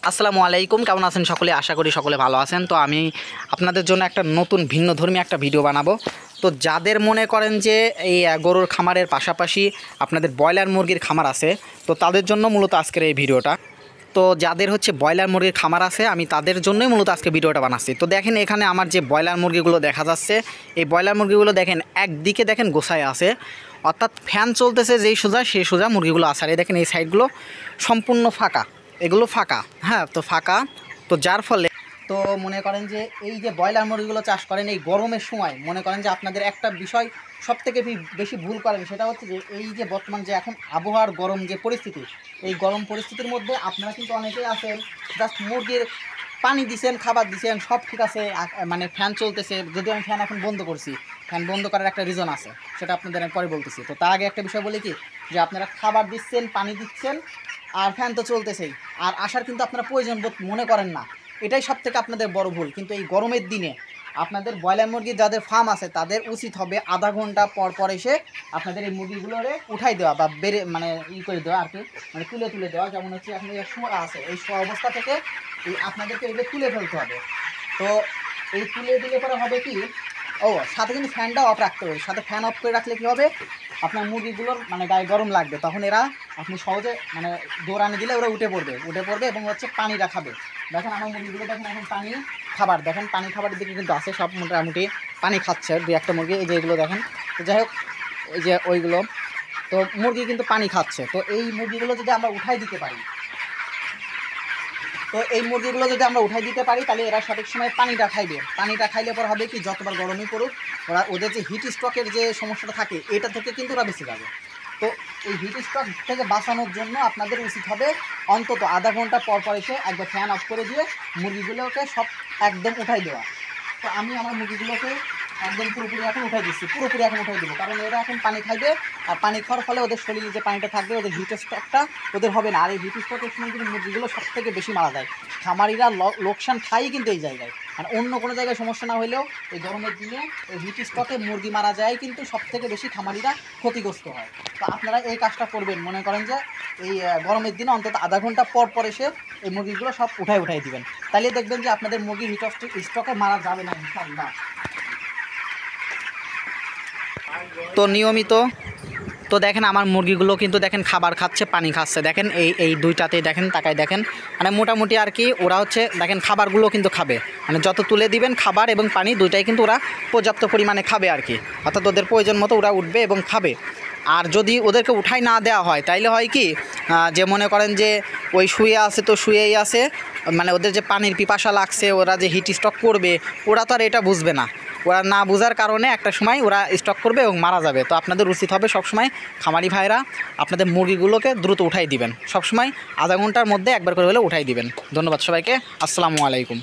আসসালামু আলাইকুম, কেমন আছেন সকলে? আশা করি সকলে ভালো আছেন। তো আমি আপনাদের জন্য একটা নতুন ভিন্নধর্মী একটা ভিডিও বানাবো। তো যাদের মনে করেন যে এই গরুর খামারের পাশাপাশি আপনাদের ব্রয়লার মুরগির খামার আছে, তো তাদের জন্য মূলত আজকের এই ভিডিওটা। তো যাদের হচ্ছে ব্রয়লার মুরগির খামার আছে, আমি তাদের জন্যই মূলত আজকে ভিডিওটা বানাচ্ছি। তো দেখেন এখানে আমার যে ব্রয়লার মুরগিগুলো দেখা যাচ্ছে, এই ব্রয়লার মুরগিগুলো দেখেন একদিকে দেখেন গোছায় আছে, অর্থাৎ ফ্যান চলতেছে যেই সোজা সেই সোজা মুরগিগুলো আছে। আর এই দেখেন এই সাইডগুলো সম্পূর্ণ ফাঁকা, এগুলো ফাঁকা, হ্যাঁ তো ফাঁকা। তো যার ফলে তো মনে করেন যে এই যে ব্রয়লার মুরগিগুলো চাষ করেন এই গরমের সময়, মনে করেন যে আপনাদের একটা বিষয় সবথেকে বেশি ভুল করেন, সেটা হচ্ছে যে এই যে বর্তমান যে এখন আবহাওয়ার গরম যে পরিস্থিতি, এই গরম পরিস্থিতির মধ্যে আপনারা কিন্তু অনেকেই আছেন জাস্ট মুরগির পানি দিছেন, খাবার দিছেন, সব ঠিক আছে, মানে ফ্যান চলতেছে, যদিও আমি ফ্যান এখন বন্ধ করছি। ফ্যান বন্ধ করার একটা রিজন আছে, সেটা আপনাদের আমি পরে বলতেছি। তো তার আগে একটা বিষয় বলি কি, যে আপনারা খাবার দিচ্ছেন, পানি দিচ্ছেন, আর ফ্যান তো চলতেছেই, আর আসার কিন্তু আপনারা প্রয়োজন বোধ মনে করেন না। এটাই সব থেকে আপনাদের বড় ভুল। কিন্তু এই গরমের দিনে আপনাদের ব্রয়লার মুরগির যাদের ফার্ম আছে তাদের উচিত হবে আধা ঘন্টা পর পর এসে আপনাদের এই মুরগিগুলোরে উঠাই দেওয়া বা বেড়ে মানে করে দেওয়া আর কি, মানে তুলে দেওয়া। যেমন হচ্ছে আপনাদের শোয়া আছে, এই শোয়া অবস্থা থেকে এই আপনাদেরকে এগুলো তুলে ফেলতে হবে। তো এই তুলে দিলে পরে হবে কি, সাথে কিন্তু ফ্যানটা অফ রাখতে হবে। সাথে ফ্যান অফ করে রাখলে কী হবে, আপনার মুরগিগুলোর মানে গায়ে গরম লাগবে, তখন এরা আপনি সহজে মানে দৌড়ানি দিলে ওরা উঠে পড়বে এবং হচ্ছে পানিটা খাবে। দেখেন আমার মুরগিগুলো দেখেন এখন পানি খাবার, দেখেন পানি খাবারের দিকে কিন্তু আছে, সব মোটামুটি পানি খাচ্ছে। দুই একটা মুরগি এই যে এগুলো দেখেন, তো যাই হোক এই যে ওইগুলো, তো মুরগি কিন্তু পানি খাচ্ছে। তো এই মুরগিগুলো যদি আমরা উঠাই দিতে পারি, উঠাই দিতে পারি তাহলে এরা সঠিক সময়ে পানিটা খাইবে। পানিটা খাইলে পর হবে কি, যতবার গরমই পড়ুক ওরা ওদের যে হিট স্ট্রোকের যে সমস্যাটা থাকে এটা থেকে কিন্তু ওরা বেঁচে যাবে। তো এই হিট স্ট্রোক থেকে বাঁচানোর জন্য আপনাদের উচিত হবে অন্তত আধা ঘন্টা পর পর এসে একবার ফ্যান অফ করে দিয়ে মুরগিগুলোকে সব একদম উঠাই দেওয়া। তো আমি আমার মুরগিগুলোকে একদম পুরোপুরি এখন উঠাই দেবো, কারণ এরা এখন পানি খাইবে, আর পানি খাওয়ার ফলে ওদের শরীরে যে পানিটা থাকবে ওদের হিট স্ট্রোকটা ওদের হবে না। আর এই হিট স্ট্রোকের সময় কিন্তু মুরগিগুলো সব থেকে বেশি মারা যায়। খামারিরা লোকসান খাই কিন্তু এই জায়গায়, আর অন্য কোনো জায়গায় সমস্যা না হলেও এই গরমের দিনে এই হিট স্ট্রোকে মুরগি মারা যায়, কিন্তু সব থেকে বেশি খামারিরা ক্ষতিগ্রস্ত হয়। তো আপনারা এই কাজটা করবেন, মনে করেন যে এই গরমের দিনে অন্তত আধা ঘন্টা পর পর এসে এই মুরগিগুলো সব উঠাই দিবেন, তাহলে দেখবেন যে আপনাদের মুরগি হিট স্ট্রোকে মারা যাবে না ইনশাআল্লাহ। তো নিয়মিত তো দেখেন আমার মুরগিগুলো কিন্তু দেখেন খাবার খাচ্ছে, পানি খাচ্ছে, দেখেন এই দুইটাতেই দেখেন, তাকায় দেখেন, মানে মোটামুটি আর কি ওরা হচ্ছে দেখেন খাবারগুলো কিন্তু খাবে, মানে যত তুলে দিবেন খাবার এবং পানি দুইটাই কিন্তু ওরা পর্যাপ্ত পরিমাণে খাবে আর কি, অর্থাৎ ওদের প্রয়োজন মতো ওরা উঠবে এবং খাবে। আর যদি ওদেরকে উঠাই না দেওয়া হয় তাইলে হয় কি, যে মনে করেন যে ওই শুয়ে আছে তো শুয়েই আছে, মানে ওদের যে পানির পিপাসা লাগছে, ওরা যে হিট স্ট্রোক করবে, ওরা তো আর এটা বুঝবে না। ওরা না বোঝার কারণে একটা সময় ওরা স্ট্রোক করবে এবং মারা যাবে। তো আপনাদের উচিত হবে সবসময় খামারি ভাইরা আপনাদের মুরগিগুলোকে দ্রুত উঠাই দিবেন, সবসময় আধা ঘন্টার মধ্যে একবার করে হলে উঠাই দিবেন। ধন্যবাদ সবাইকে, আসসালামু আলাইকুম।